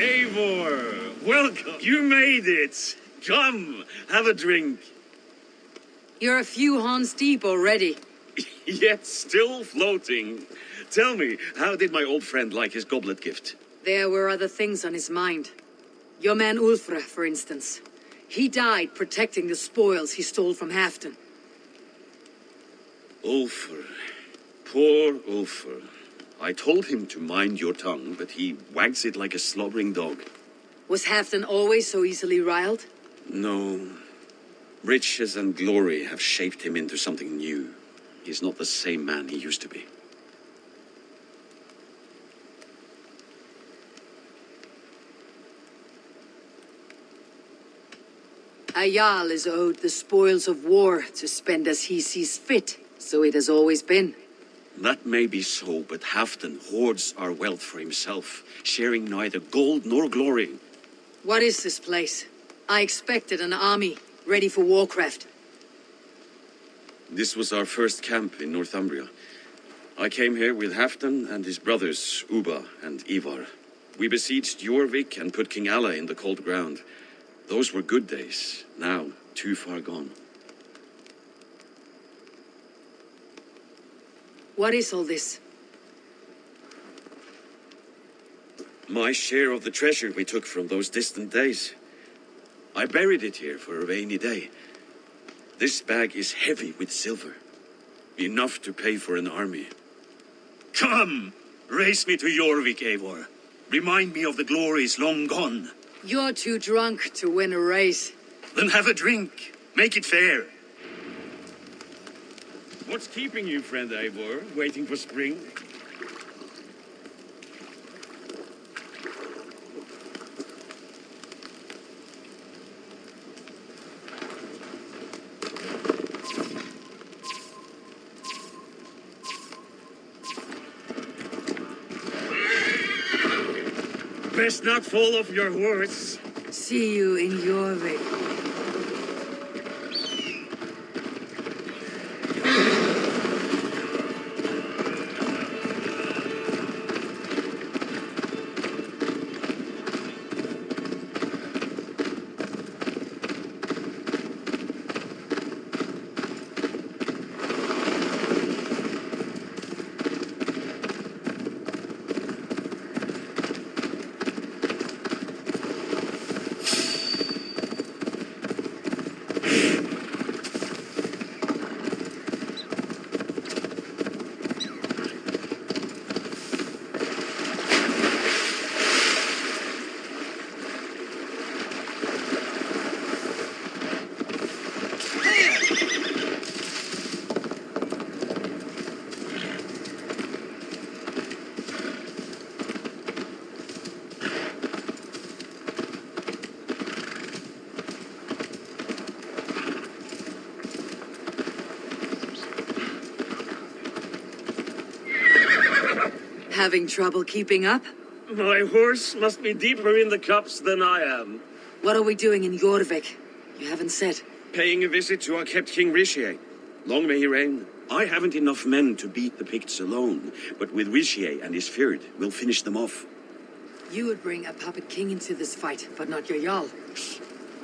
Eivor, welcome. You made it. Come, have a drink. You're a few horns deep already. Yet still floating. Tell me, how did my old friend like his goblet gift? There were other things on his mind. Your man Ulfra, for instance. He died protecting the spoils he stole from Halfdan. Ulfr. Poor Ulfr. I told him to mind your tongue, but he wags it like a slobbering dog. Was Halfdan always so easily riled? No. Riches and glory have shaped him into something new. He's not the same man he used to be. A Jarl is owed the spoils of war to spend as he sees fit, so it has always been. That may be so, but Halfdan hoards our wealth for himself, sharing neither gold nor glory. What is this place? I expected an army, ready for warcraft. This was our first camp in Northumbria. I came here with Halfdan and his brothers, Ubba and Ivar. We besieged Jorvik and put King Alla in the cold ground. Those were good days, now too far gone. What is all this? My share of the treasure we took from those distant days. I buried it here for a rainy day. This bag is heavy with silver. Enough to pay for an army. Come! Race me to Jorvik, Eivor. Remind me of the glories long gone. You're too drunk to win a race. Then have a drink. Make it fair. What's keeping you, friend Eivor? Waiting for spring? Best not fall off your horse. See you in Jorvik. Having trouble keeping up? My horse must be deeper in the cups than I am. What are we doing in Jorvik? You haven't said. Paying a visit to our kept King Rishi. Long may he reign. I haven't enough men to beat the Picts alone, but with Rishi and his Fyrd, we'll finish them off. You would bring a puppet king into this fight, but not your Jarl.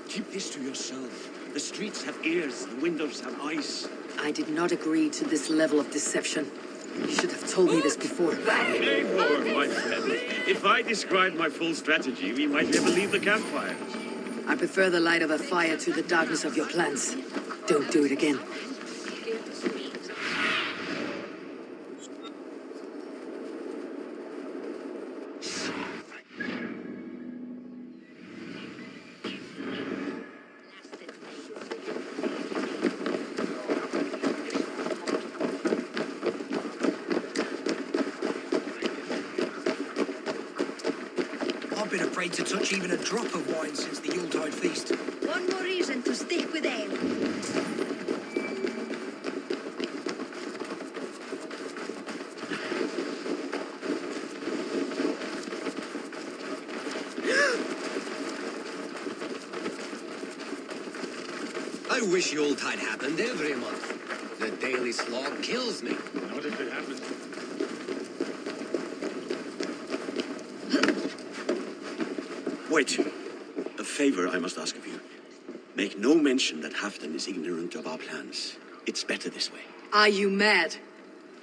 Keep this to yourself. The streets have ears, the windows have eyes. I did not agree to this level of deception. You should have told me this before. Eivor, my friend. If I described my full strategy, we might never leave the campfire. I prefer the light of a fire to the darkness of your plans. Don't do it again. I've been afraid to touch even a drop of wine since the Yuletide feast. One more reason to stick with ale. I wish Yuletide happened every month. The daily slog kills me. Not if it happens. Wait. A favor I must ask of you. Make no mention that Halfdan is ignorant of our plans. It's better this way. Are you mad?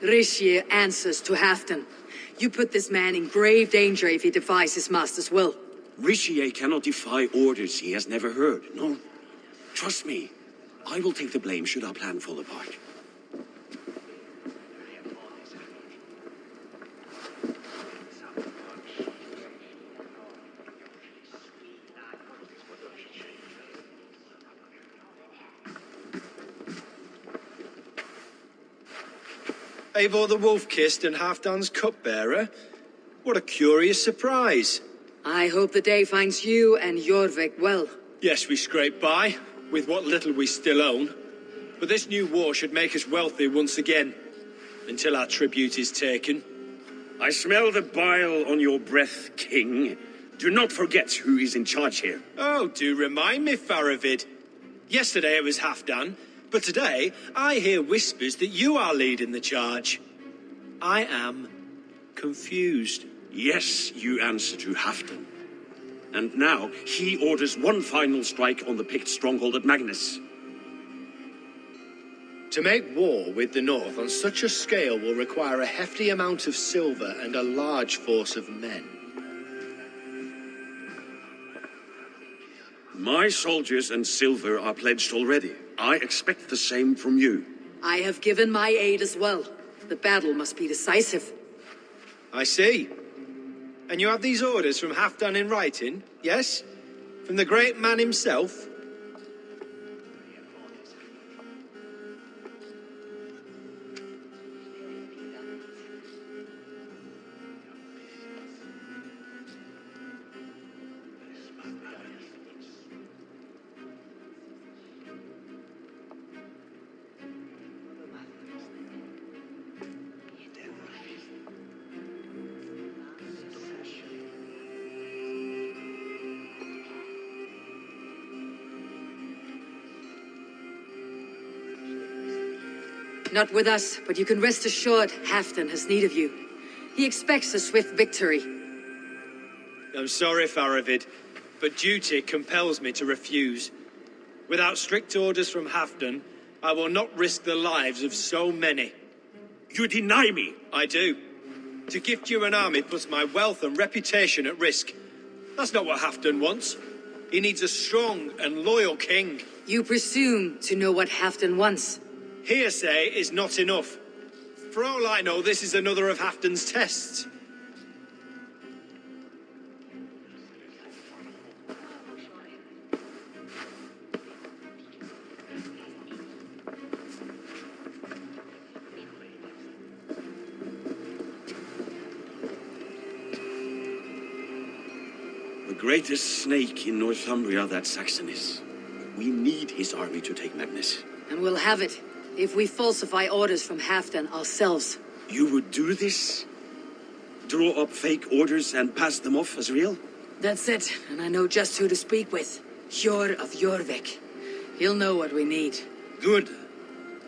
Rishi answers to Halfdan. You put this man in grave danger if he defies his master's will. Rishi cannot defy orders he has never heard, no? Trust me, I will take the blame should our plan fall apart. Eivor the Wolf-Kissed and Halfdan's cupbearer? What a curious surprise. I hope the day finds you and Jorvik well. Yes, we scrape by, with what little we still own. But this new war should make us wealthy once again, until our tribute is taken. I smell the bile on your breath, King. Do not forget who is in charge here. Oh, do remind me, Faravid. Yesterday it was Halfdan, but today I hear whispers that you are leading the charge. I am confused. Yes, you answer to Halfdan. And now he orders one final strike on the Pict stronghold at Magnus. To make war with the North on such a scale will require a hefty amount of silver and a large force of men. My soldiers and silver are pledged already. I expect the same from you. I have given my aid as well. The battle must be decisive. I see. And you have these orders from Halfdan in writing, yes? From the great man himself? Not with us, but you can rest assured Halfdan has need of you. He expects a swift victory. I'm sorry, Faravid, but duty compels me to refuse. Without strict orders from Halfdan, I will not risk the lives of so many. You deny me! I do. To gift you an army puts my wealth and reputation at risk. That's not what Halfdan wants. He needs a strong and loyal king. You presume to know what Halfdan wants. Hearsay is not enough. For all I know, this is another of Halfdan's tests. The greatest snake in Northumbria that Saxon is. We need his army to take Magnus. And we'll have it, if we falsify orders from Halfdan ourselves. You would do this? Draw up fake orders and pass them off as real? That's it, and I know just who to speak with. Hjor of Jorvik. He'll know what we need. Good.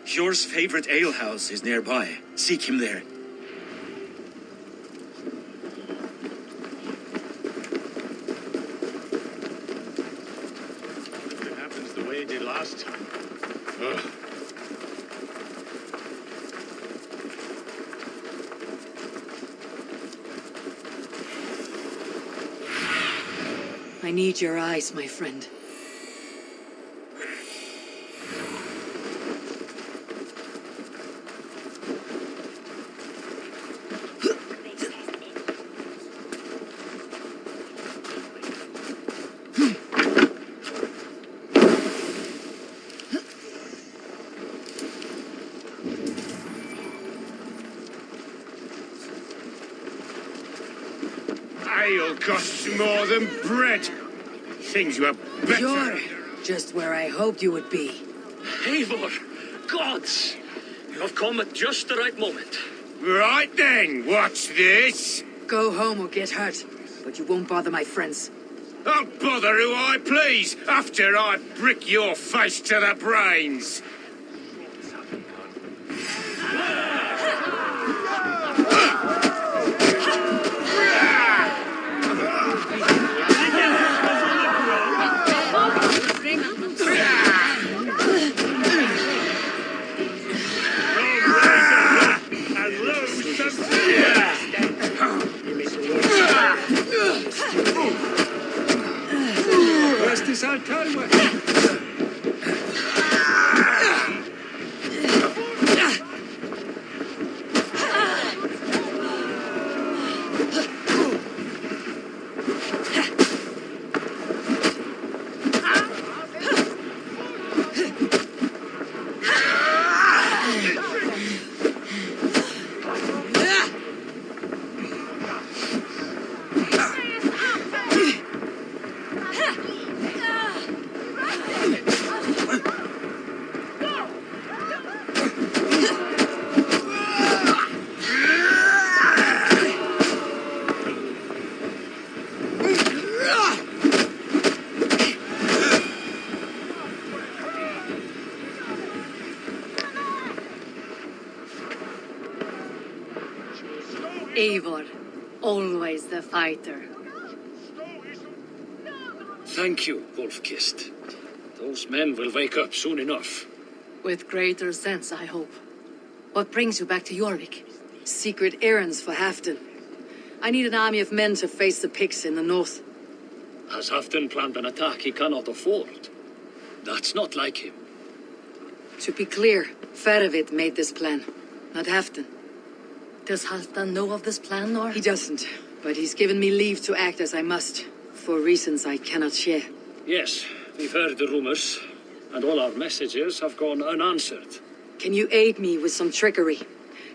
Hjor's favorite alehouse is nearby. Seek him there. If it happens the way it did last time. Ugh. I need your eyes, my friend. Ale costs more than bread. Things were better. You're just where I hoped you would be. Eivor, gods! You have come at just the right moment. Right then, what's this? Go home or get hurt, but you won't bother my friends. I'll bother who I please after I brick your face to the brains. Eivor, always the fighter. Thank you, Wolf-Kissed. Those men will wake up soon enough. With greater sense, I hope. What brings you back to Jorvik? Secret errands for Halfdan. I need an army of men to face the Picts in the north. Has Halfdan planned an attack he cannot afford? That's not like him. To be clear, Faravid made this plan, not Halfdan. Does Halfdan know of this plan, or? He doesn't, but he's given me leave to act as I must, for reasons I cannot share. Yes, we've heard the rumors, and all our messages have gone unanswered. Can you aid me with some trickery?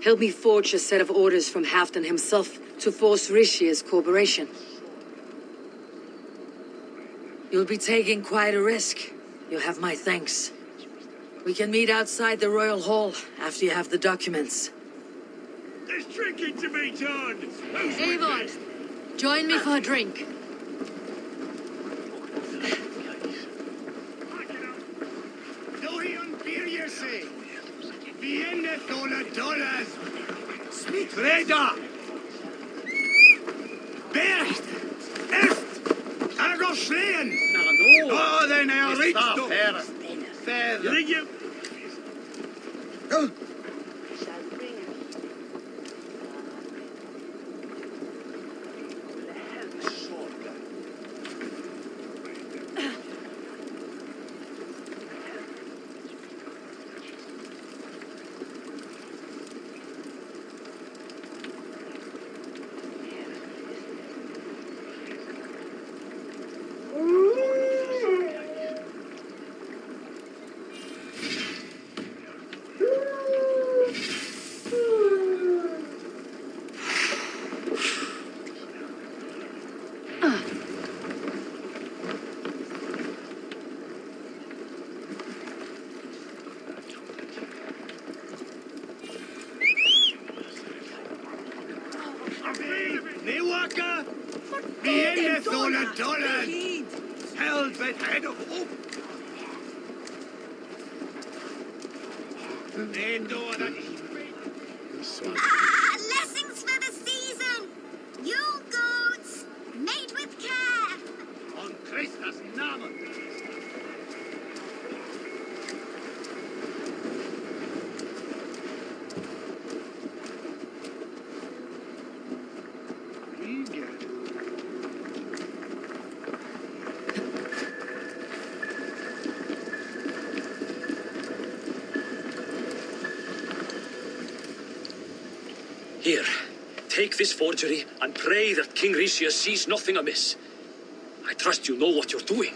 Help me forge a set of orders from Halfdan himself to force Rishia's cooperation. You'll be taking quite a risk. You'll have my thanks. We can meet outside the Royal Hall after you have the documents. There's drinking to be done! Who's Eivor, join me for a drink. Dorian Birjese! Vienne $1 Smithreda! Bercht! Est! Argosleen! Oh, then I'll reach Fair. Thank you. Newaka! Vienne $1 Held with head of hope! Blessings for the season! Yule goats, made with care! On Christus Namen! Here, take this forgery and pray that King Rishia sees nothing amiss. I trust you know what you're doing.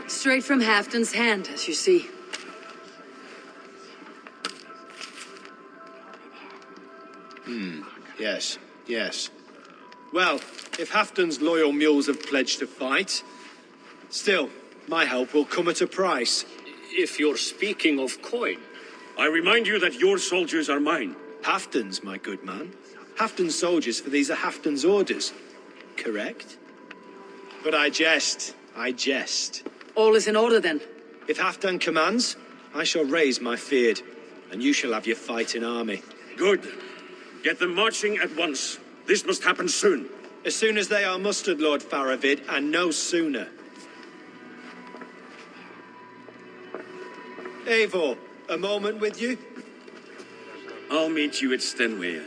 Straight from Halfdan's hand, as you see. Yes, yes. Well, if Halfdan's loyal mules have pledged to fight, still, my help will come at a price. If you're speaking of coin, I remind you that your soldiers are mine. Halfdan's, my good man. Halfdan's soldiers, for these are Halfdan's orders. Correct? But I jest. I jest. All is in order then. If Halfdan commands, I shall raise my feared, and you shall have your fighting army. Good. Get them marching at once. This must happen soon. As soon as they are mustered, Lord Faravid, and no sooner. Eivor, a moment with you? I'll meet you at Stenway.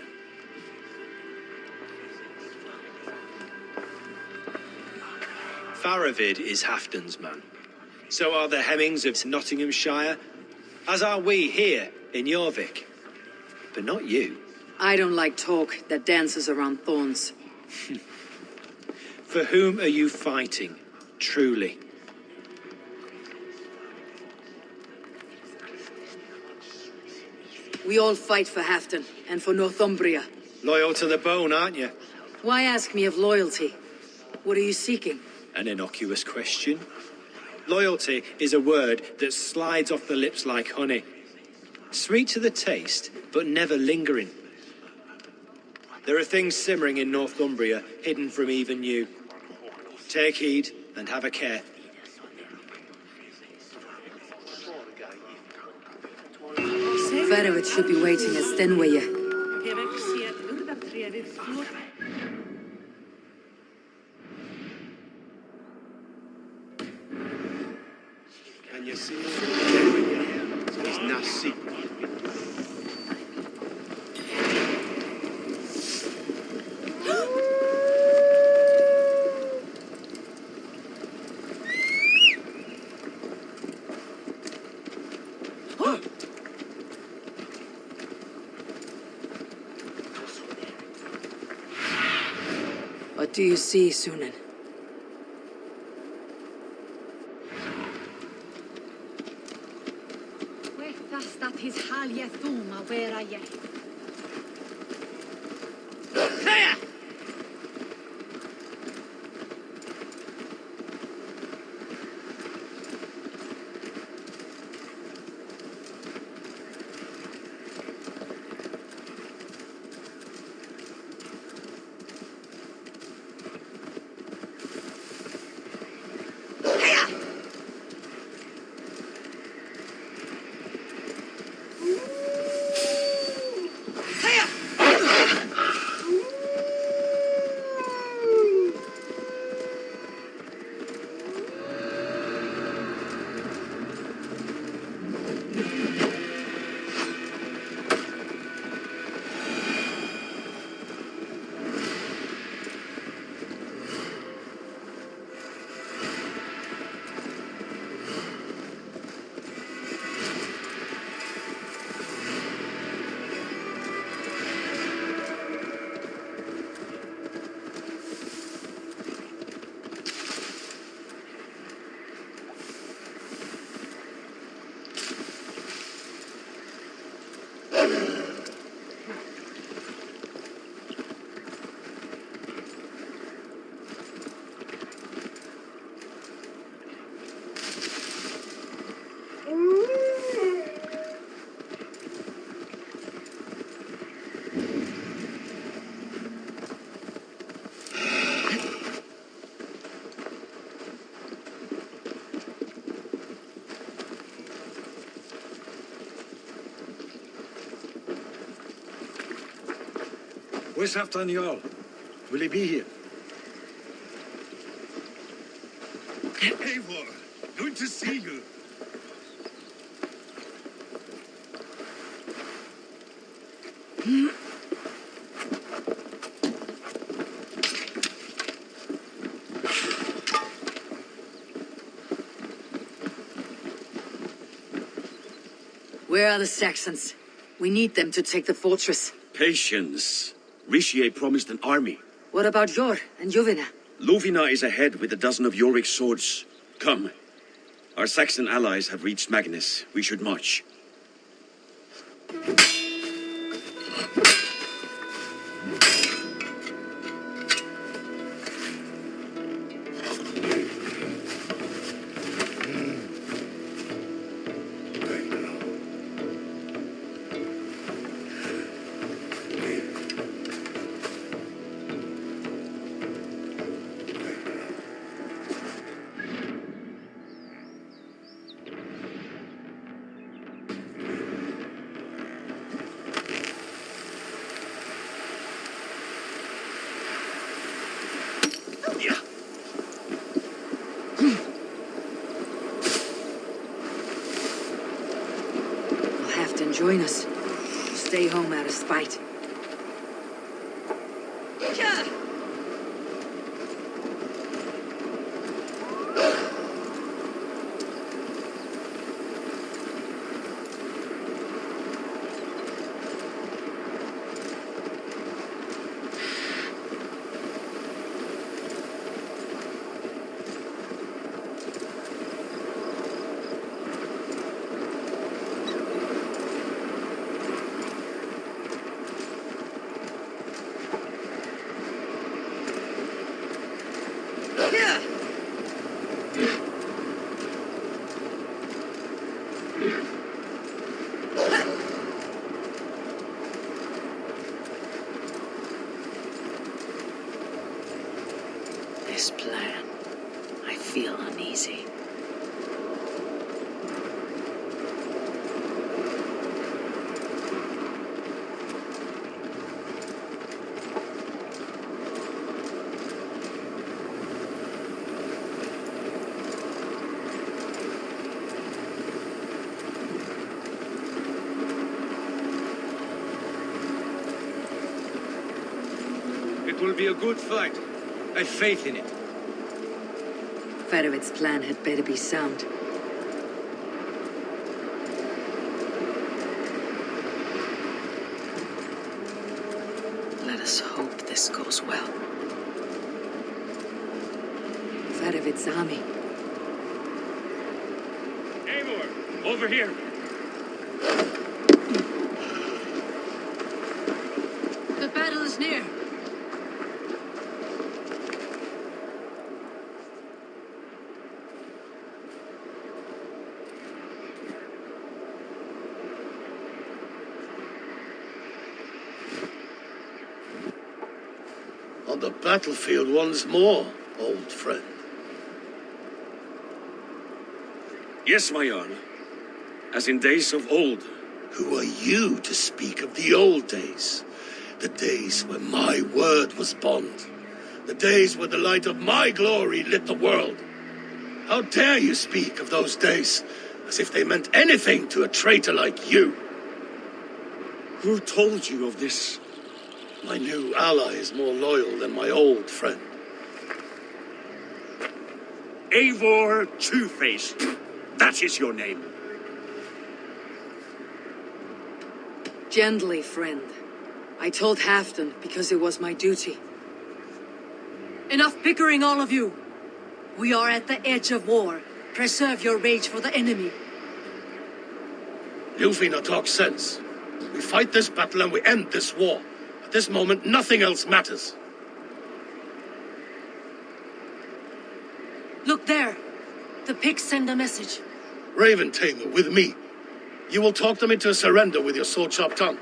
Faravid is Halfdan's man. So are the Hemmings of Nottinghamshire, as are we here in Jorvik. But not you. I don't like talk that dances around thorns. For whom are you fighting, truly? We all fight for Halfdan and for Northumbria. Loyal to the bone, aren't you? Why ask me of loyalty? What are you seeking? An innocuous question. Loyalty is a word that slides off the lips like honey. Sweet to the taste, but never lingering. There are things simmering in Northumbria, hidden from even you. Take heed and have a care. Faravid should be waiting at Stenway. Can you see? It's not secret. What do you see, Sunan? Where's Halfdan Jarl? Will he be here? Eivor, good to see you. Where are the Saxons? We need them to take the fortress. Patience. Richier promised an army. What about Jor and Jovina? Lovina is ahead with a dozen of Yorik's swords. Come. Our Saxon allies have reached Magnus. We should march. join us. Stay home out of spite. This plan. I feel uneasy. It will be a good fight. I've faith in it. Fedovit's plan had better be sound. Let us hope this goes well. Fedovit's army. Eivor, over here. The battle is near. On the battlefield once more, old friend. Yes, my Jarl. As in days of old. Who are you to speak of the old days? The days when my word was bond. The days when the light of my glory lit the world. How dare you speak of those days as if they meant anything to a traitor like you? Who told you of this? My new ally is more loyal than my old friend. Eivor Two-Faced. That is your name. Gently, friend. I told Halfdan because it was my duty. Enough bickering, all of you! We are at the edge of war. Preserve your rage for the enemy. Ljufina talks sense. We fight this battle and we end this war. At this moment, nothing else matters. Look there! The pigs send a message. Raven Tamer, with me. You will talk them into a surrender with your sword-sharp tongue.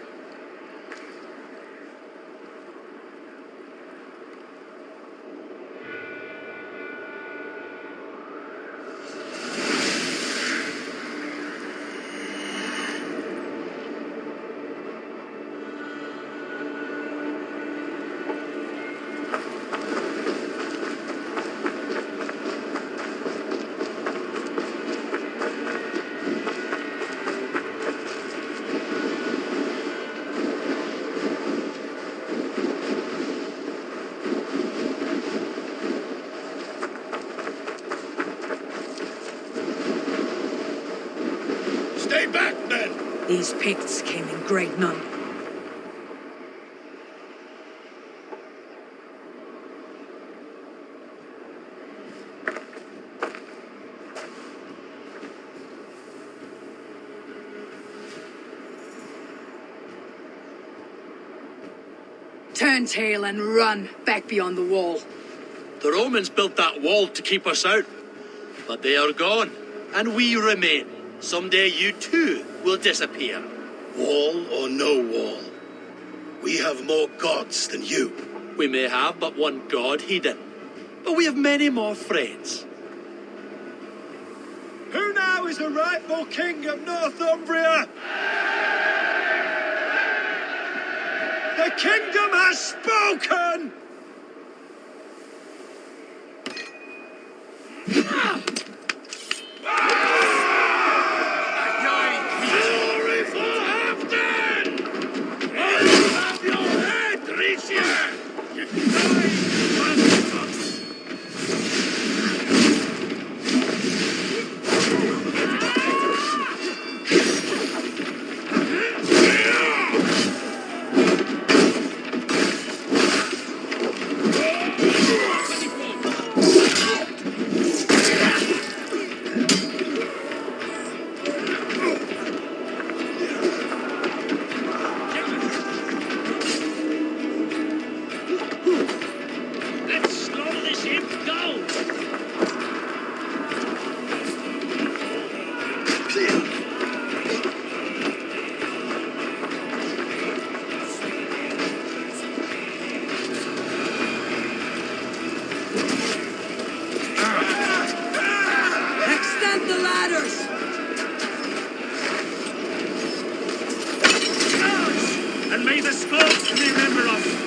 Stay back, men! These Picts came in great number. Turn tail and run back beyond the wall. The Romans built that wall to keep us out. But they are gone, and we remain. Someday you too will disappear. Wall or no wall, we have more gods than you. We may have but one god hidden, but we have many more friends. Who now is the rightful king of Northumbria? The kingdom has spoken! Glory for ladders! And may the skulls remember us!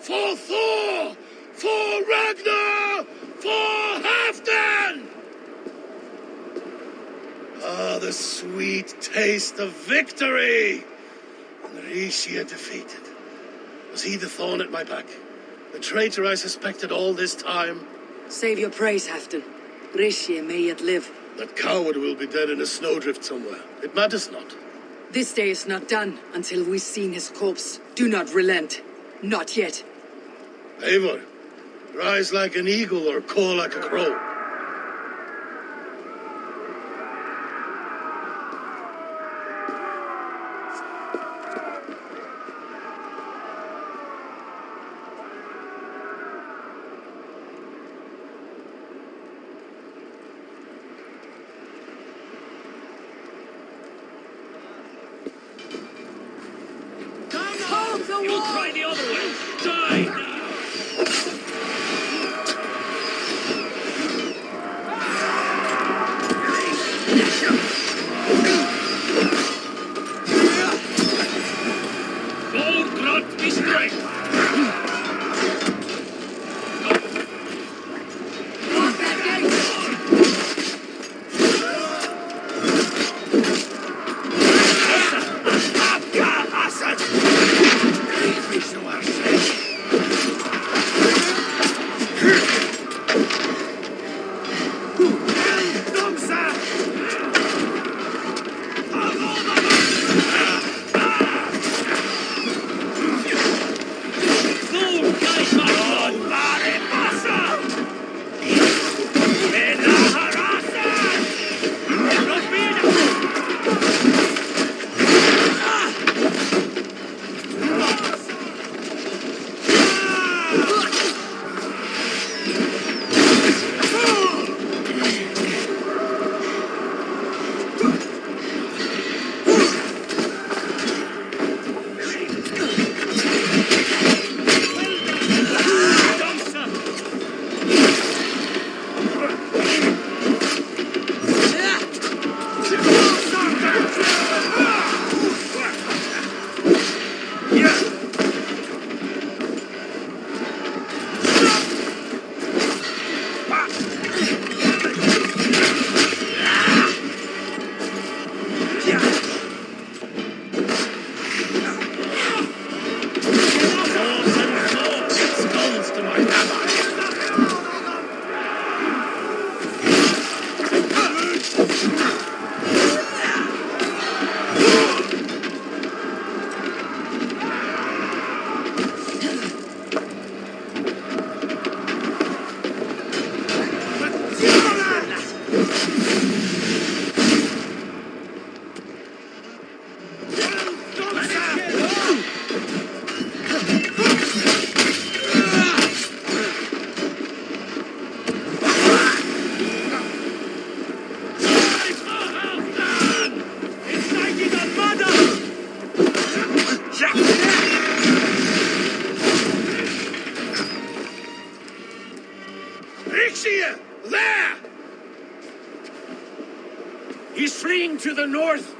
For Thor! For Ragnar! For Halfdan! Ah, the sweet taste of victory! And Rishia defeated. Was he the thorn at my back? The traitor I suspected all this time? Save your praise, Halfdan. Rishia may yet live. That coward will be dead in a snowdrift somewhere. It matters not. This day is not done until we've seen his corpse. Do not relent. Not yet. Eivor, Rise like an eagle or call like a crow. You'll try the other way! Die now! Gold grant me strength! There! He's fleeing to the north.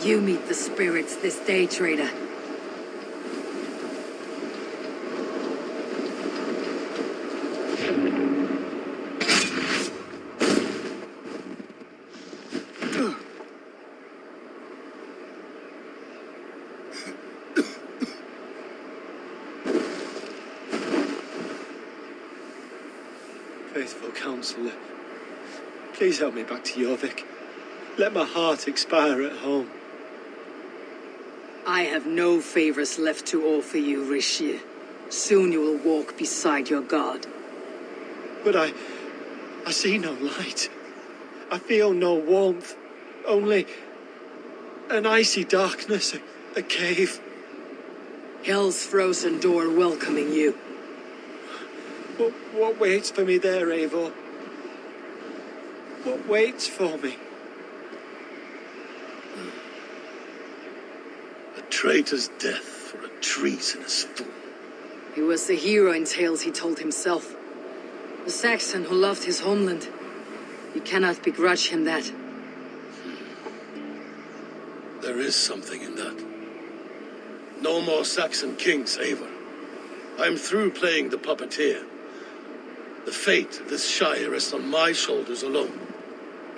You meet the spirits this day, traitor. Faithful counselor, please help me back to Jorvik. Let my heart expire at home. I have no favors left to offer you, Rishi. Soon you will walk beside your god. But I see no light. I feel no warmth. Only an icy darkness, a cave. Hell's frozen door welcoming you. What waits for me there, Eivor? What waits for me? A traitor's death. for a treasonous fool. He was the hero in tales he told himself. The Saxon who loved his homeland. You cannot begrudge him that. There is something in that. No more Saxon kings, Eivor. I'm through playing the puppeteer. The fate of this shire rests on my shoulders alone.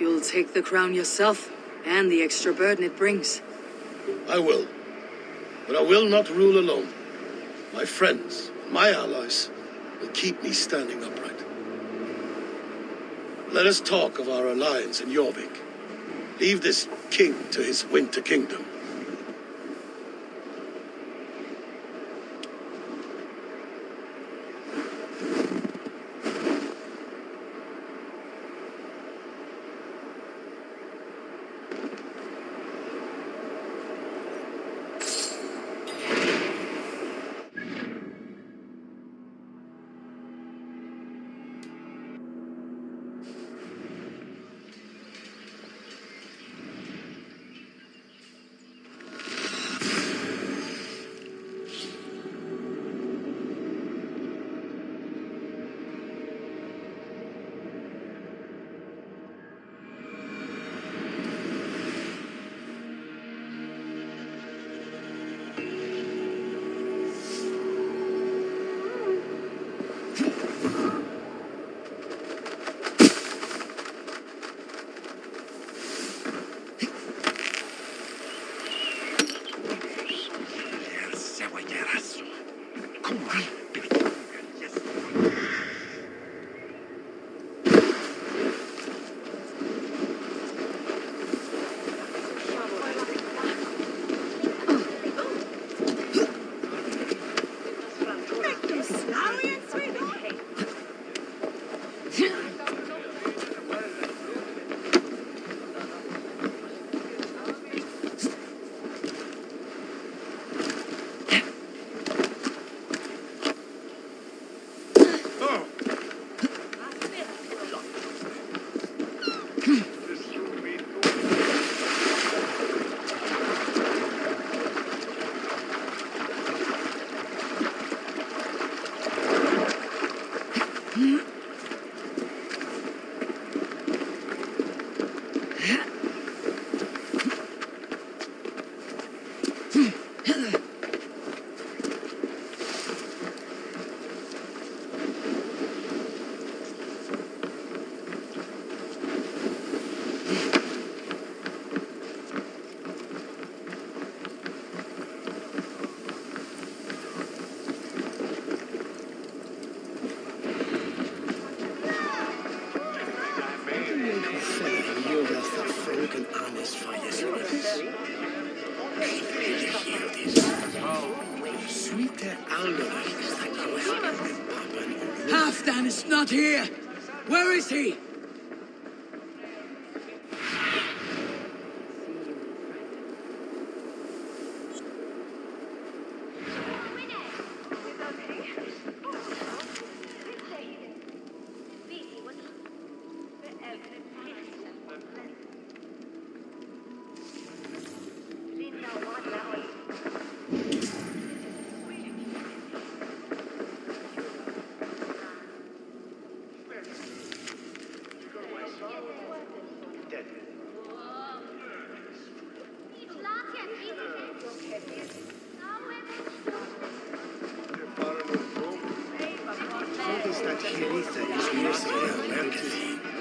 You'll take the crown yourself, and the extra burden it brings. I will. But I will not rule alone. My friends, my allies, will keep me standing upright. Let us talk of our alliance in Jorvik. Leave this king to his winter kingdom. Halfdan is not here! Where is he?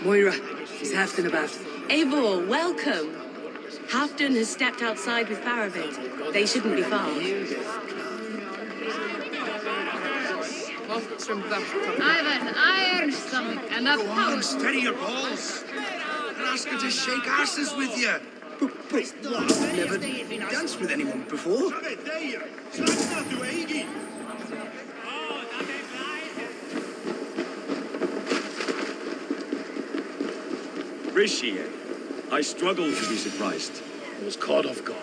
Moira, is Halfdan about? Eivor, welcome. Halfdan has stepped outside with Faravid. They shouldn't be far. I've an iron stomach and a power. Steady your balls! And ask her to shake asses with you! But I've never danced with anyone before. Rishi, I struggle to be surprised. I was caught off guard,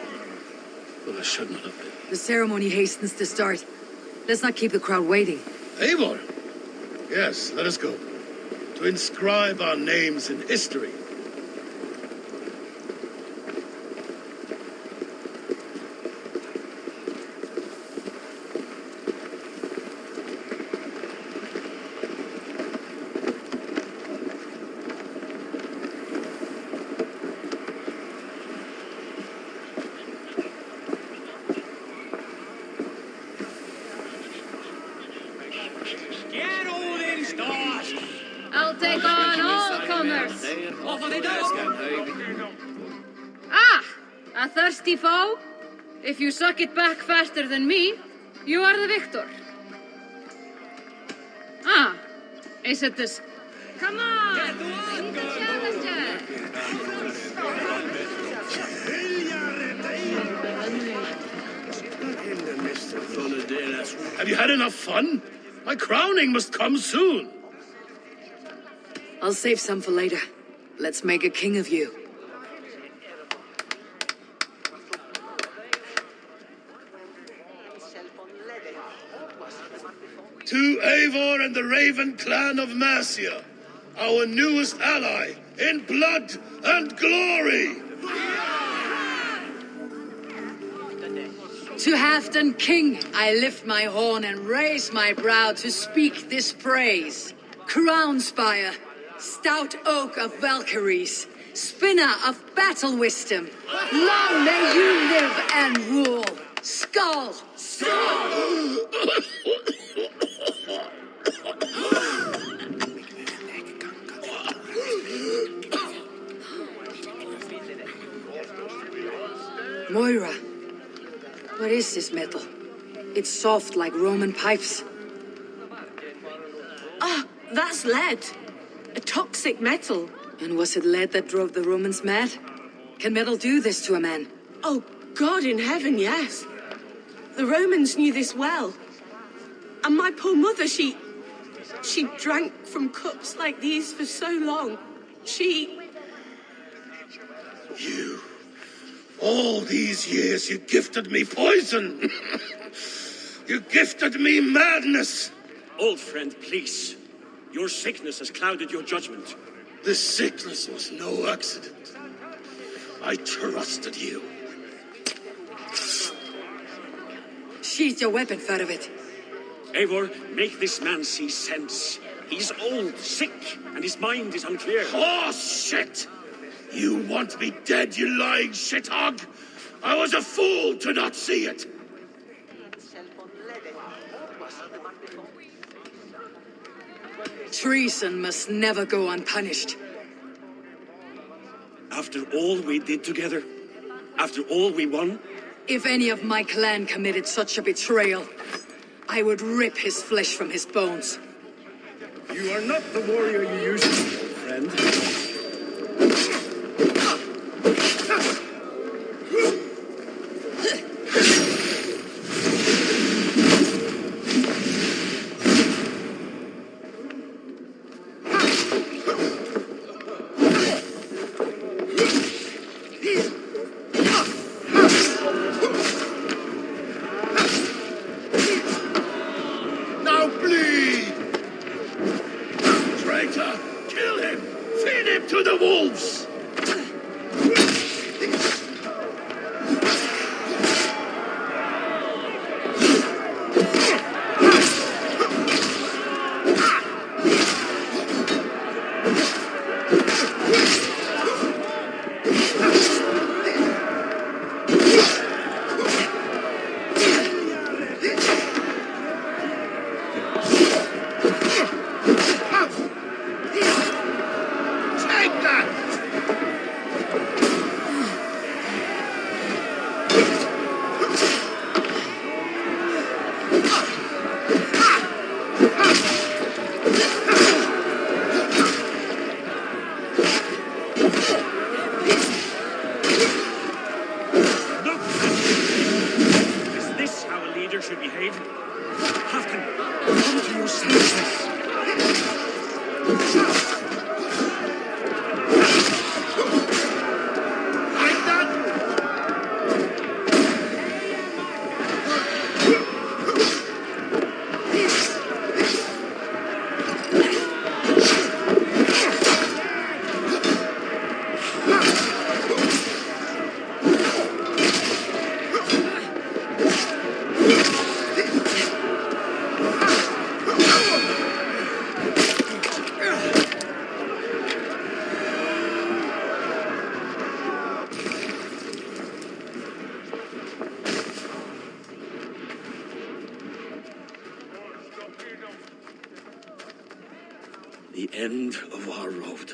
but I should not have been. The ceremony hastens to start. Let's not keep the crowd waiting. Eivor! Yes, let us go. To inscribe our names in history. take on all comers. Ah, a thirsty foe? If you suck it back faster than me, you are the victor. Ah, is it this? Come on, be the challenger. Have you had enough fun? My crowning must come soon. I'll save some for later. Let's make a king of you. To Eivor and the Raven clan of Mercia, our newest ally in blood and glory. To Halfdan King, I lift my horn and raise my brow to speak this praise. Crown spire, stout oak of Valkyries, spinner of battle wisdom. Long may you live and rule. Skull! Moira, what is this metal? It's soft like Roman pipes. Ah, that's lead. A toxic metal. And was it lead that drove the Romans mad? Can metal do this to a man? Oh, God in heaven, yes. The Romans knew this well. And my poor mother, she drank from cups like these for so long. You. All these years you gifted me poison. You gifted me madness. Old friend, please. Your sickness has clouded your judgment. This sickness was no accident. I trusted you. Sheath your weapon, Farovit. Eivor, make this man see sense. He's old, sick, and his mind is unclear. Oh, shit! You want me dead, you lying shithog? I was a fool to not see it. Treason must never go unpunished. After all we did together, after all we won, If any of my clan committed such a betrayal, I would rip his flesh from his bones. you are not the warrior you used to be, old friend. Now bleed! Traitor! Kill him! Feed him to the wolves! Take that! No! Is this how a leader should behave? Halfdan, come to your senses. Like that! the end of our road.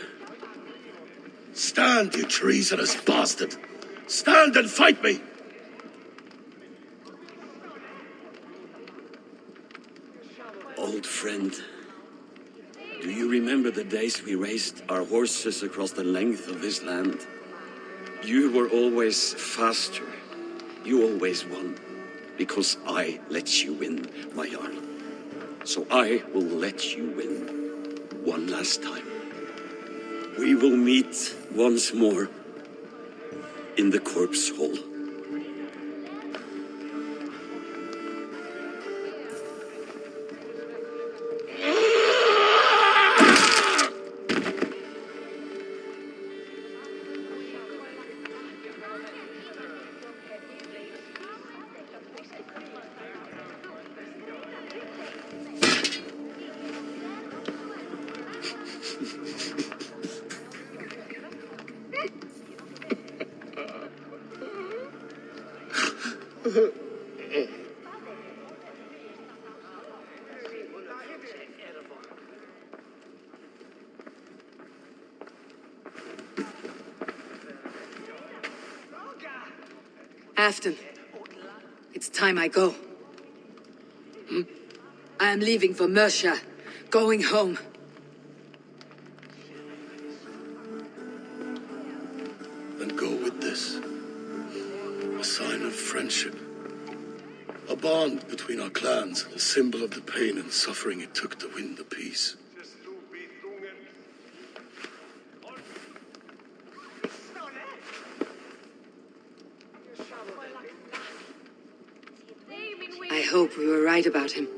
Stand, you treasonous bastard! Stand and fight me! Old friend, do you remember the days we raced our horses across the length of this land? You were always faster. You always won. Because I let you win, my Jarl. So I will let you win. One last time. We will meet once more in the corpse hall. Afton, it's time I go. I am leaving for Mercia, going home. Then go with this. A sign of friendship. A bond between our clans, a symbol of the pain and suffering it took to win the peace. I hope we were right about him.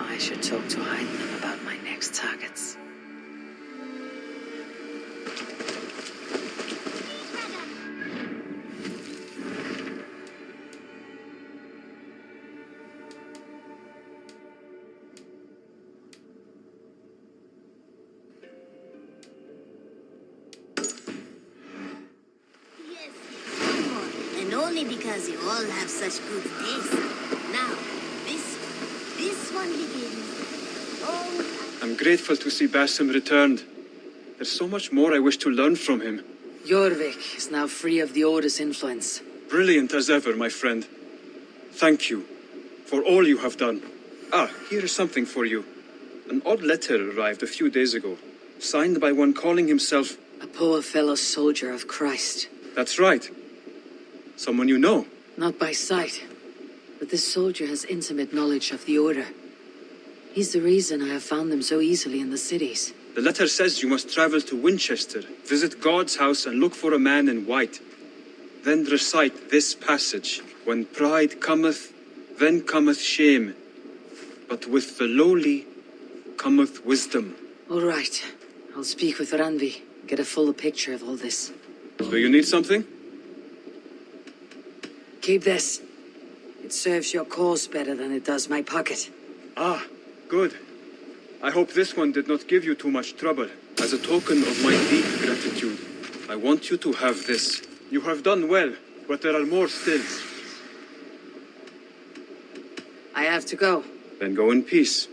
I should talk to Heinemann about my next targets. And only because you all have such good taste. Now, this one begins. I'm grateful to see Basim returned. There's so much more I wish to learn from him. Jorvik is now free of the Order's influence. Brilliant as ever, my friend. Thank you for all you have done. Ah, here is something for you. An odd letter arrived a few days ago, signed by one calling himself... A poor fellow soldier of Christ. That's right. Someone you know. Not by sight, but this soldier has intimate knowledge of the Order. He's the reason I have found them so easily in the cities. The letter says you must travel to Winchester, visit God's house and look for a man in white. Then recite this passage. When pride cometh, then cometh shame. But with the lowly cometh wisdom. All right. I'll speak with Ranvi, get a fuller picture of all this. Do you need something? Keep this. It serves your cause better than it does my pocket. Ah, good. I hope this one did not give you too much trouble. As a token of my deep gratitude, I want you to have this. You have done well, but there are more still. I have to go. Then go in peace.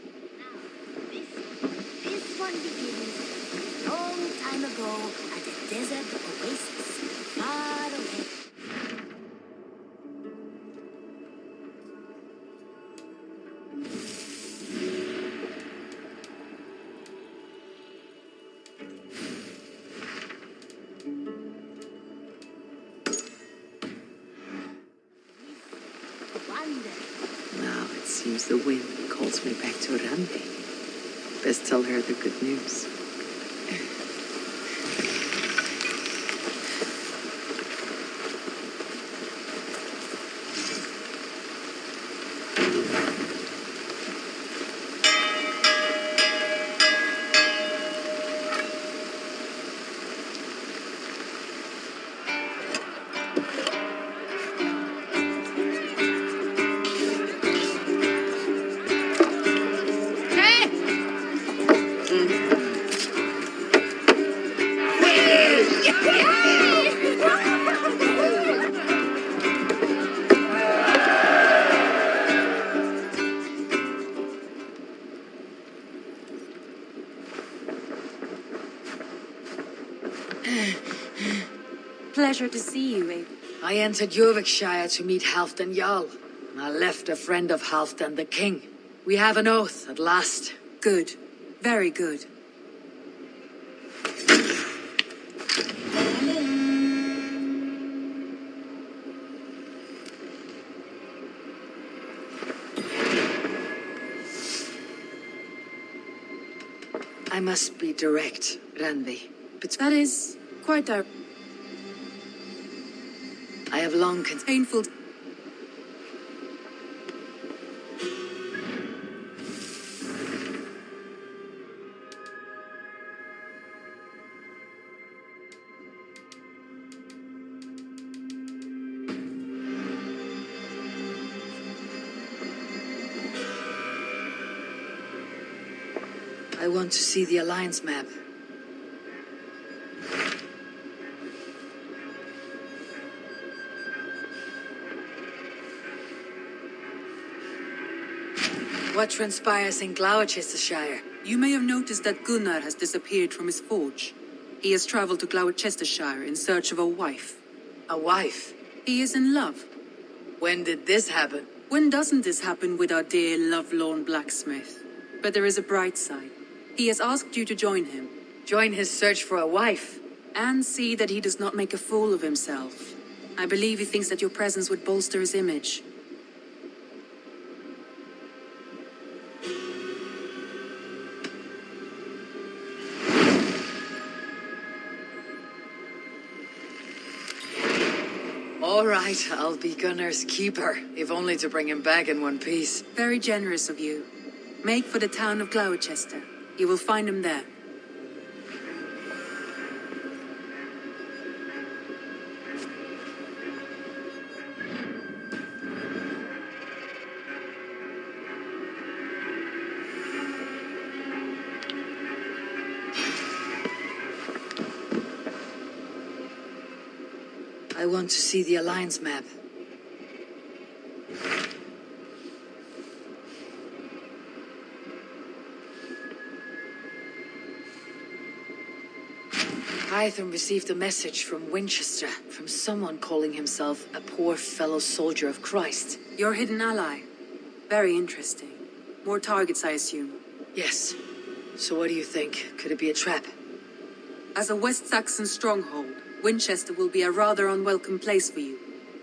This one begins a long time ago at a desert oasis, far away. Sometimes the wind calls me back to Randi. Best tell her the good news. Pleasure to see you, Abe. I entered Yorvikshire to meet Halfdan Jarl. I left a friend of Halfdan the king. We have an oath at last. Good. Very good. I must be direct, Randi. But that is quite direct. I have long Painful. I want to see the Alliance map. What transpires in Gloucestershire? You may have noticed that Gunnar has disappeared from his forge. He has traveled to Gloucestershire in search of a wife. A wife? He is in love. When did this happen? When doesn't this happen with our dear lovelorn blacksmith? But there is a bright side. He has asked you to join him. Join his search for a wife? And see that he does not make a fool of himself. I believe he thinks that your presence would bolster his image. All right, I'll be Gunnar's keeper, if only to bring him back in one piece. Very generous of you. Make for the town of Gloucester. You will find him there. I want to see the Alliance map. Hytham received a message from Winchester, from someone calling himself a poor fellow soldier of Christ. Your hidden ally. Very interesting. More targets, I assume. Yes. So what do you think? Could it be a trap? As a West Saxon stronghold, Winchester will be a rather unwelcome place for you.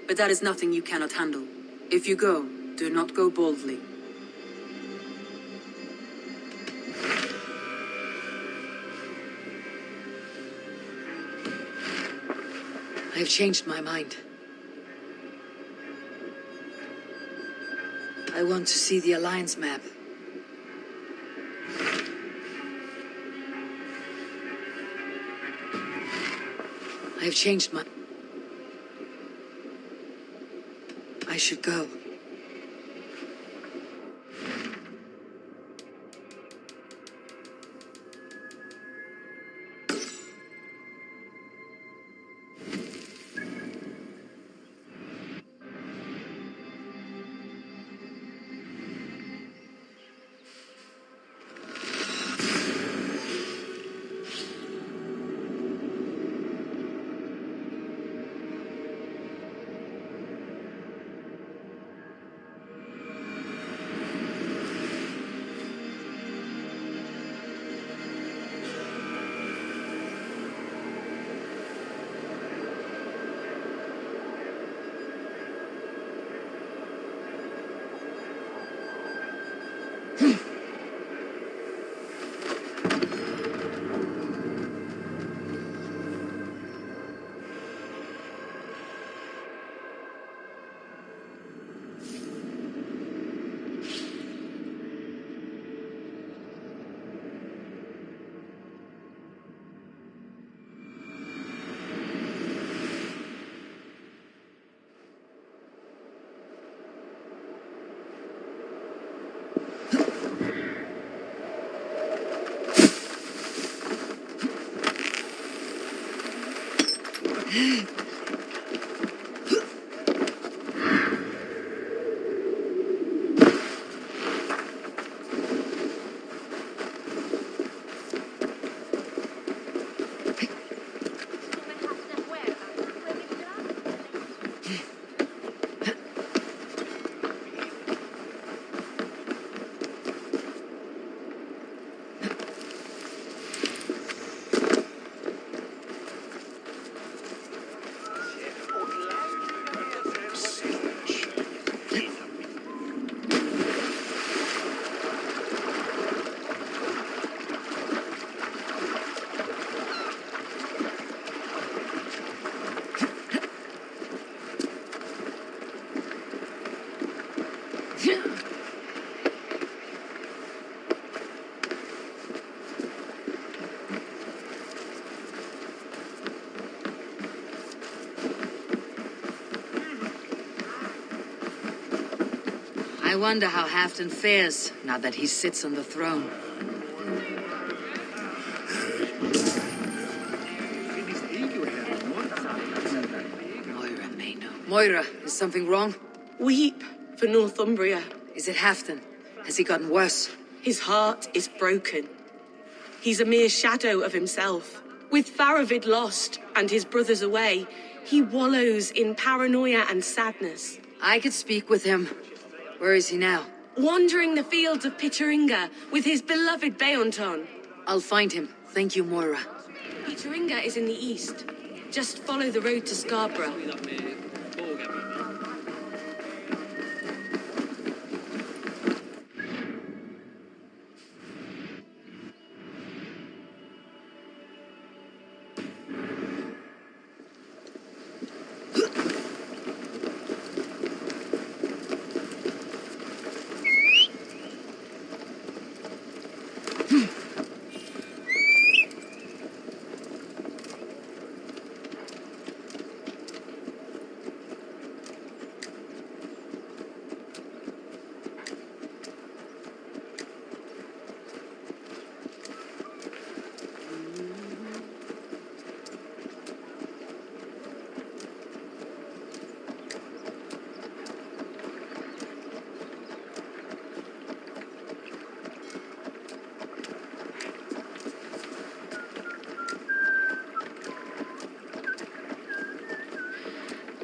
But that is nothing you cannot handle. If you go, do not go boldly. I have changed my mind. I want to see the Alliance map. I have changed my... I should go. I wonder how Halfdan fares now that he sits on the throne. Moira may know. Moira, is something wrong? Weep for Northumbria. Is it Halfdan? Has he gotten worse? His heart is broken. He's a mere shadow of himself. With Faravid lost and his brothers away, he wallows in paranoia and sadness. I could speak with him. Where is he now? Wandering the fields of Pittaringa with his beloved Beonton. I'll find him. Thank you, Moira. Pittaringa is in the east. Just follow the road to Scarborough.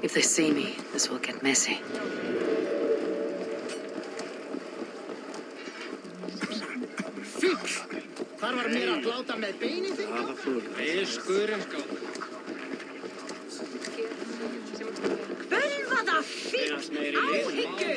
If they see me, this will get messy. Fíll! Hvar var mér að láta með beinin þig? Það fór. Skurinn skátt. Bölvaða fíll! Áhyggju!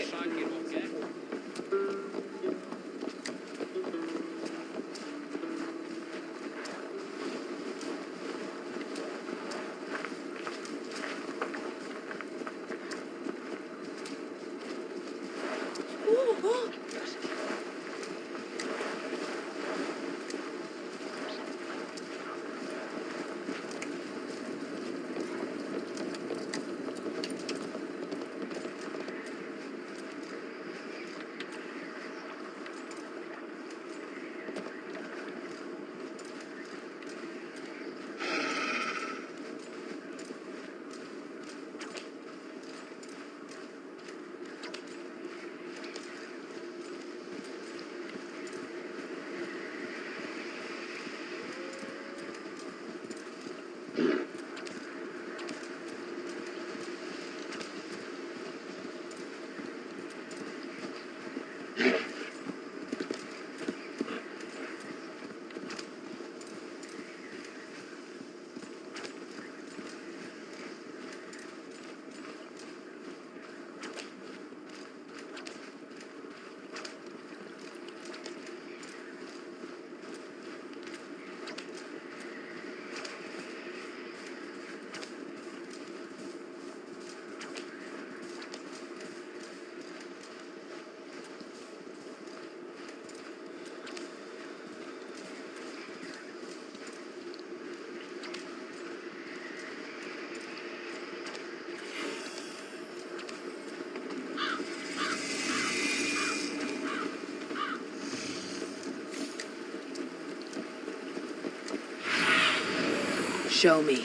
Show me.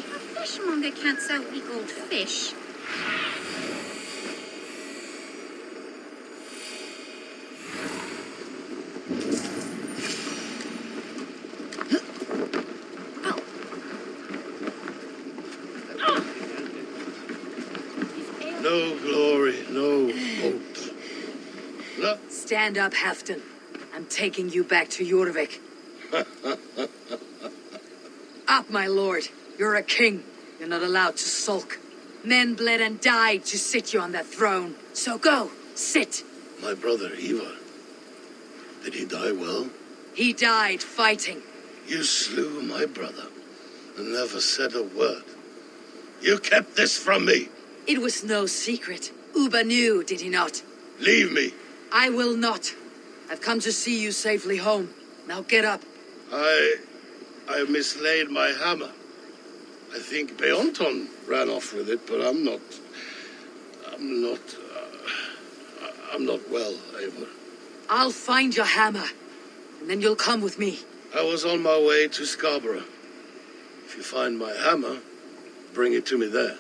fishmonger can't sell weak old fish. No glory, no hope. No. Stand up, Halfdan. I'm taking you back to Jorvik. Up, my lord. You're a king. You're not allowed to sulk. Men bled and died to sit you on that throne. So go, sit. My brother, Ivar. Did he die well? He died fighting. You slew my brother and never said a word. You kept this from me. It was no secret. Uba knew, did he not? Leave me. I will not. I've come to see you safely home. Now get up. I mislaid my hammer. I think Beonton ran off with it, but I'm not well, Eivor. I'll find your hammer, and then you'll come with me. I was on my way to Scarborough. If you find my hammer, bring it to me there.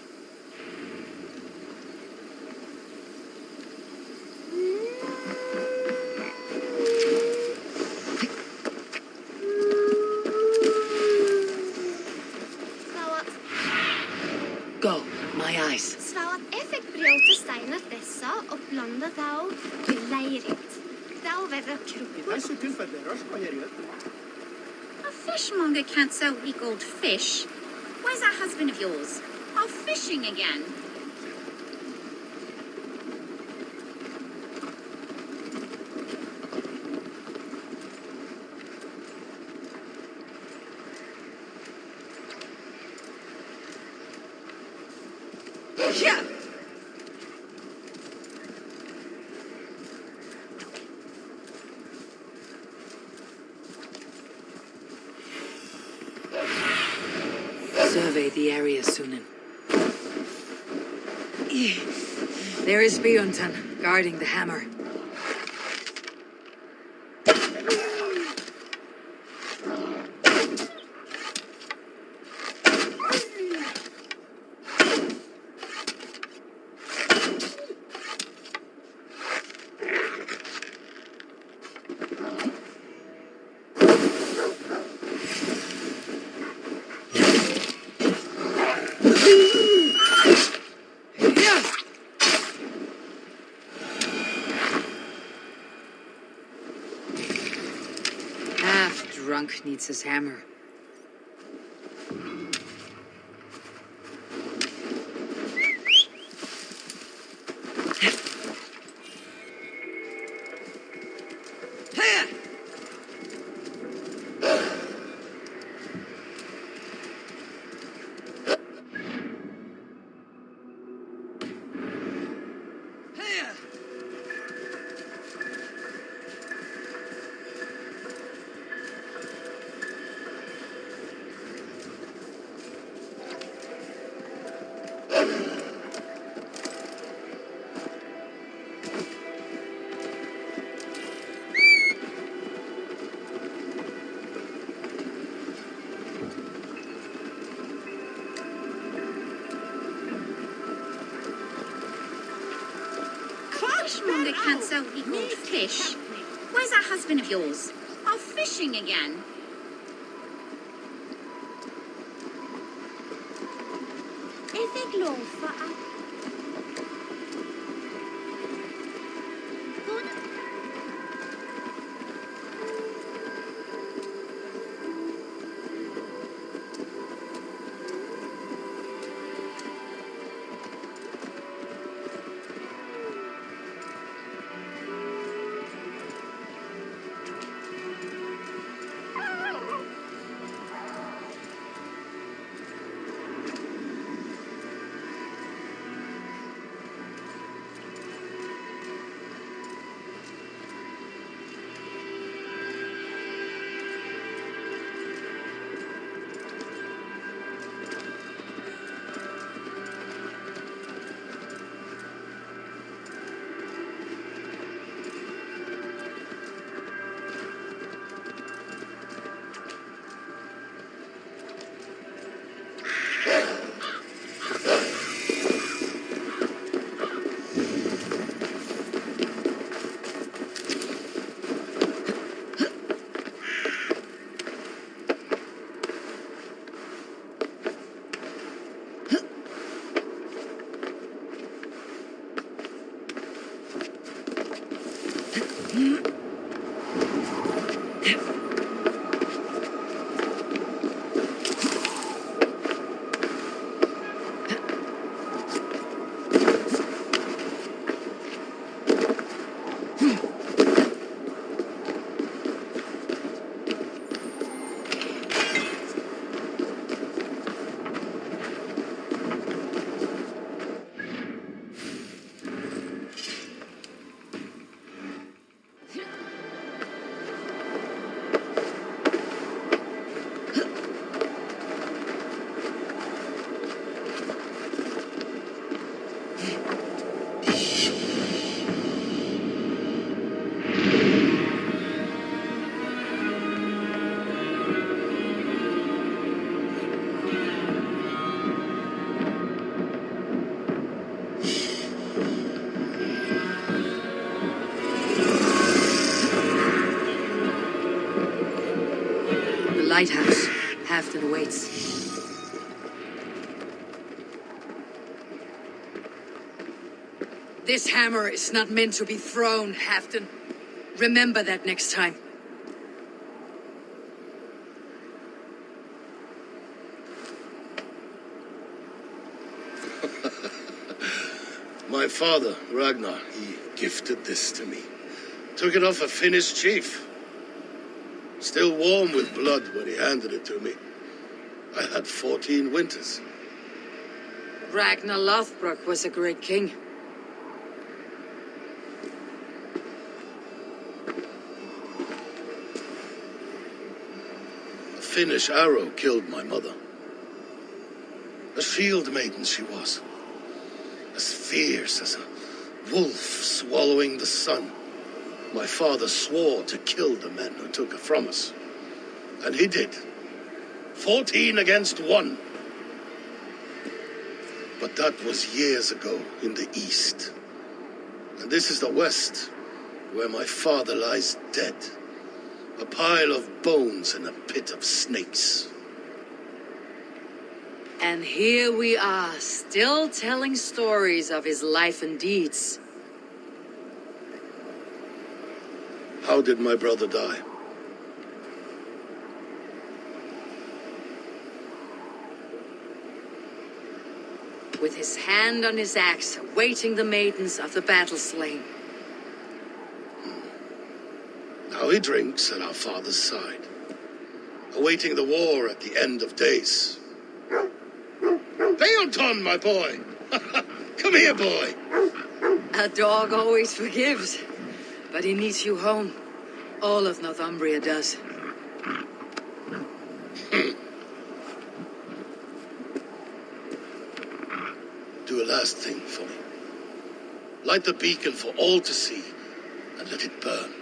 Go, my eyes. Svar at jeg fikk brev til Steinar Dessa og blanda þá leirit. Þá verða krukkur. A fishmonger can't sell weak old fish. Where's that husband of yours? Off fishing again. Yeah. Survey the area, Sunan. There is Beonton, guarding the hammer. Drunk needs his hammer. Fishmonger can't sell weak old fish. Where's that husband of yours? Off fishing again. Jeg fikk lov for at lighthouse. Halfdan waits. This hammer is not meant to be thrown, Halfdan. Remember that next time. My father, Ragnar, he gifted this to me. Took it off a Finnish chief. Still warm with blood when he handed it to me. I had 14 winters. Ragnar Lothbrok was a great king. A Finnish arrow killed my mother. A shield maiden she was. As fierce as a wolf swallowing the sun. My father swore to kill the men who took her from us. And he did. 14 against 1. But that was years ago in the east. And this is the west, where my father lies dead. A pile of bones in a pit of snakes. And here we are, still telling stories of his life and deeds. How did my brother die? With his hand on his axe, awaiting the maidens of the battle slain. Now he drinks at our father's side, awaiting the war at the end of days. Beonton, my boy! Come here, boy! A dog always forgives, but he needs you home. All of Northumbria does. Do a last thing for me. Light the beacon for all to see, and let it burn.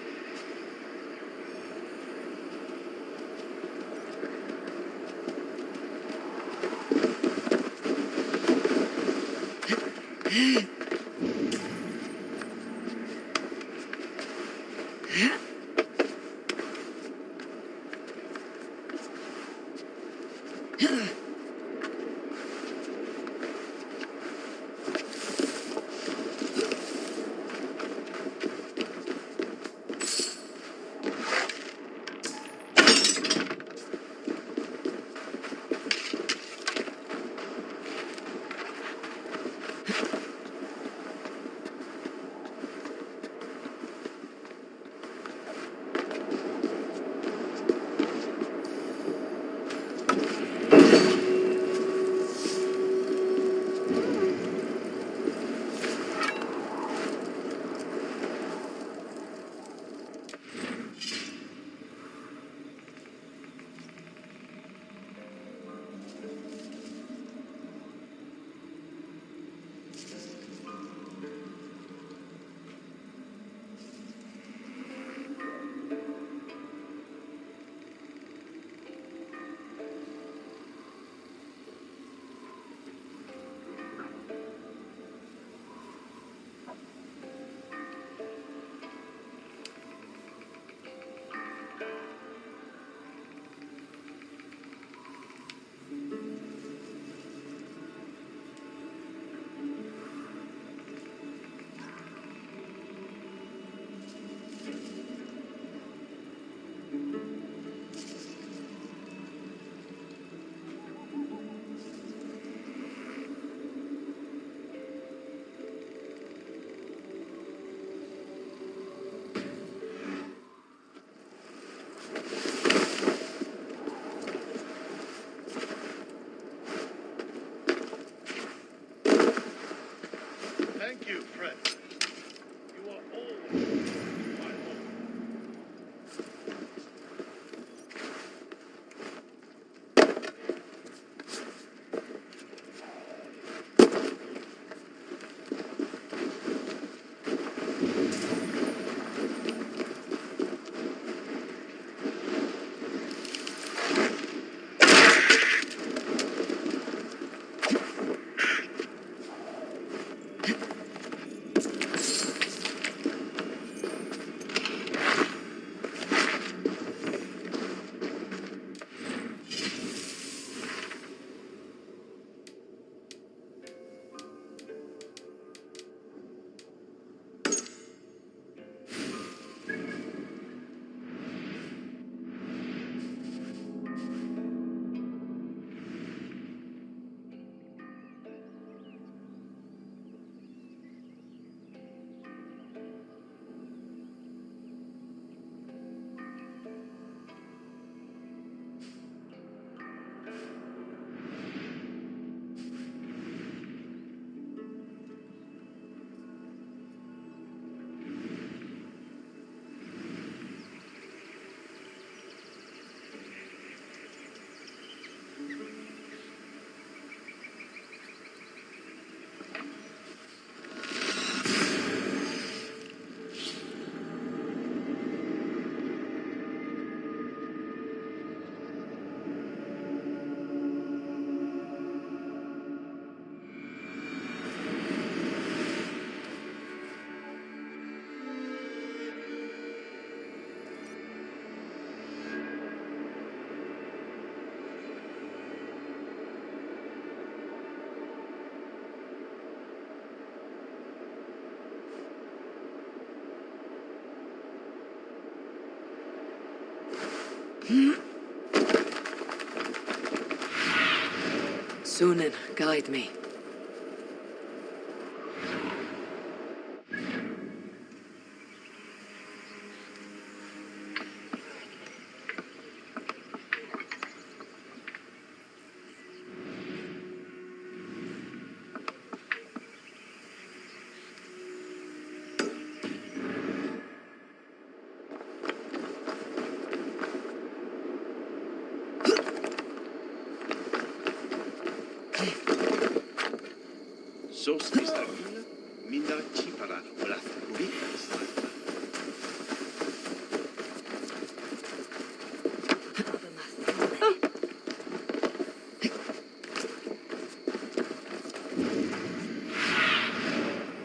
Sunan, guide me.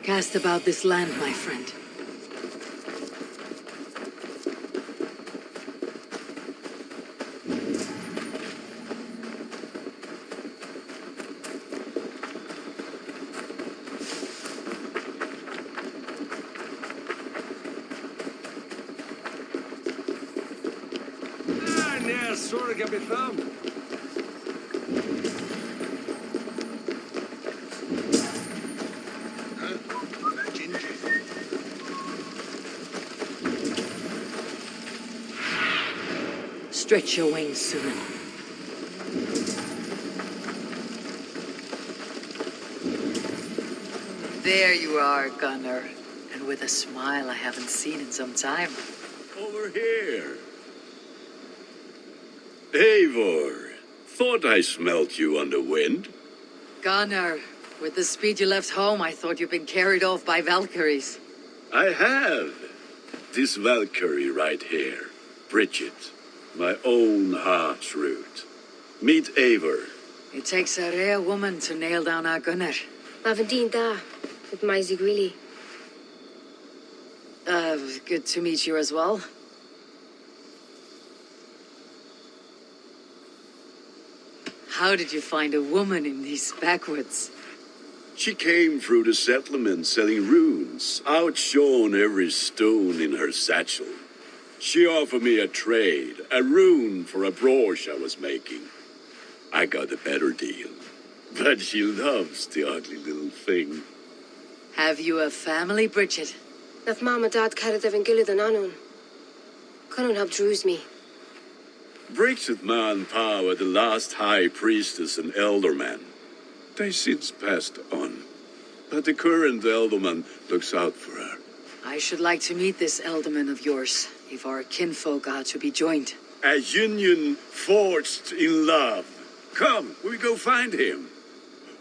Cast about this land, my friend. Stretch your wings, Sunan. There you are, Gunnar. And with a smile I haven't seen in some time. Over here. Eivor, thought I smelt you on the wind. Gunnar, with the speed you left home, I thought you'd been carried off by Valkyries. I have. This Valkyrie right here, Bridget, my own heart's root. Meet Eivor. It takes a rare woman to nail down our Gunnar. Mavadin da, with my Zigrili. Good to meet you as well. How did you find a woman in these backwoods? She came through the settlement selling runes, outshone every stone in her satchel. She offered me a trade, a rune for a brooch I was making. I got a better deal. But she loves the ugly little thing. Have you a family, Bridget? Naf mama dad carried evan gilid an anun. Couldn't help druise me. Bridget Man Power, the last high priestess and elderman. They since passed on. But the current elderman looks out for her. I should like to meet this elderman of yours, if our kinfolk are to be joined. A union forged in love. Come, we go find him.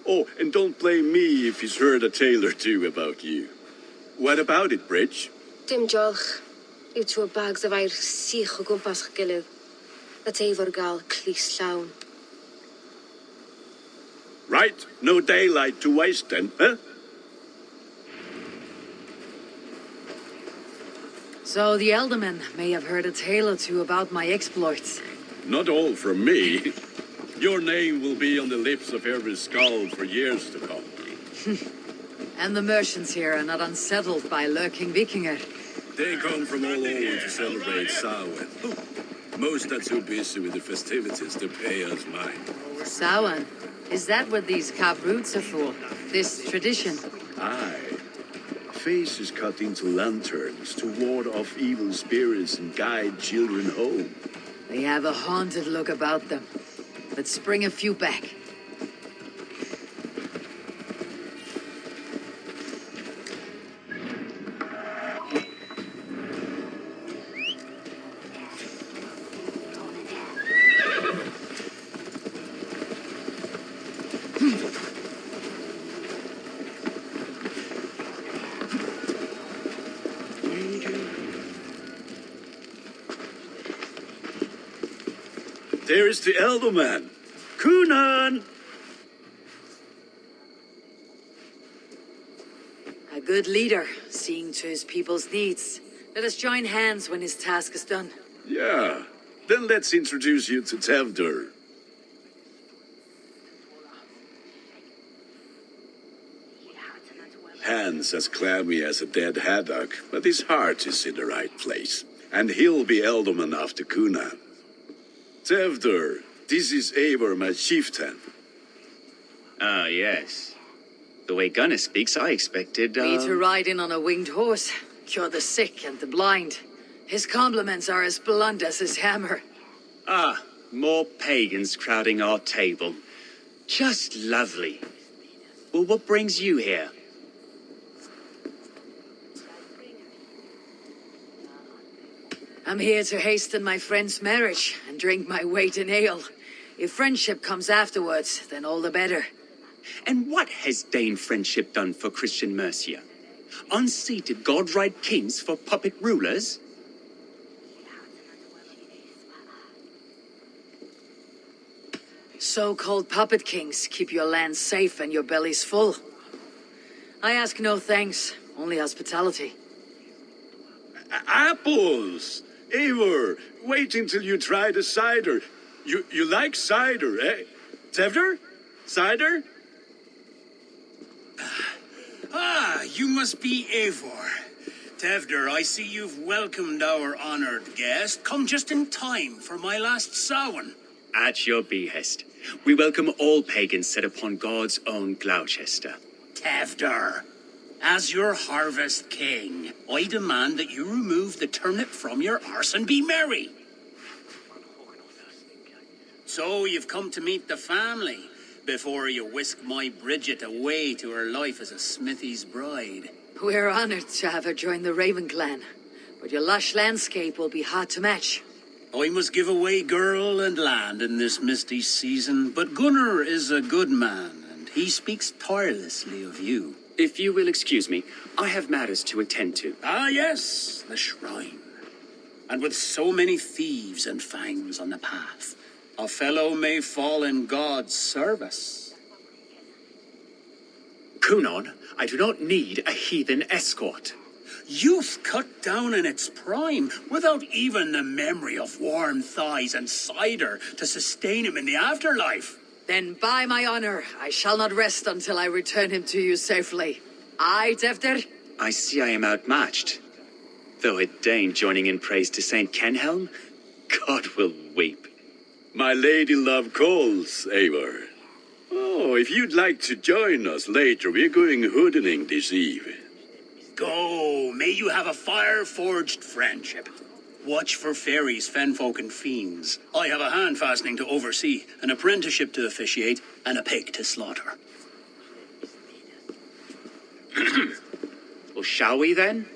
Oh, and don't blame me if he's heard a tale or two about you. What about it, Bridge? Dim jolch. You two bags of air sich o gwmpas gilid. That Eivor gal clis llawn. Right, no daylight to waste then, huh? So the elderman may have heard a tale or two about my exploits. Not all from me. Your name will be on the lips of every skull for years to come. And the merchants here are not unsettled by lurking Vikinger. They come from all over to celebrate Samhain. Most are too busy with the festivities to pay us mind. Samhain? Is that what these carved roots are for? This tradition? Aye. Faces cut into lanterns to ward off evil spirits and guide children home. They have a haunted look about them. Let's bring a few back. There is the elderman. Kunan! A good leader, seeing to his people's needs. Let us join hands when his task is done. Yeah. Then let's introduce you to Tevdur. Hands as clammy as a dead haddock, but his heart is in the right place. And he'll be elderman after Kunan. Tevder, this is Eivor, my chieftain. Ah, yes. The way Gunnar speaks, I expected, Me to ride in on a winged horse, cure the sick and the blind. His compliments are as blunt as his hammer. Ah, more pagans crowding our table. Just lovely. Well, what brings you here? I'm here to hasten my friend's marriage and drink my weight in ale. If friendship comes afterwards, then all the better. And what has Dane friendship done for Christian Mercia? Unseated godright kings for puppet rulers? So-called puppet kings keep your lands safe and your bellies full. I ask no thanks, only hospitality. Apples! Eivor, wait until you try the cider. You like cider, eh? Tevder? Cider? Ah, you must be Eivor. Tevder, I see you've welcomed our honored guest. Come just in time for my last Samhain. At your behest. We welcome all pagans set upon God's own Gloucester. Tevder, as your harvest king, I demand that you remove the turnip from your arse and be merry. So you've come to meet the family before you whisk my Bridget away to her life as a smithy's bride. We're honored to have her join the Raven clan, but your lush landscape will be hard to match. I must give away girl and land in this misty season, but Gunnar is a good man, and he speaks tirelessly of you. If you will excuse me, I have matters to attend to. Ah, yes, the shrine. And with so many thieves and fangs on the path, a fellow may fall in God's service. Kunon, I do not need a heathen escort. Youth cut down in its prime, without even the memory of warm thighs and cider to sustain him in the afterlife. Then by my honor, I shall not rest until I return him to you safely. Aye, Tevder? I see I am outmatched. Though a Dane joining in praise to Saint Kenhelm, God will weep. My lady love calls, Eivor. Oh, if you'd like to join us later, we're going hoodening this eve. Go, may you have a fire-forged friendship. Watch for fairies, fenfolk, and fiends. I have a hand fastening to oversee, an apprenticeship to officiate, and a pig to slaughter. Well, shall we then?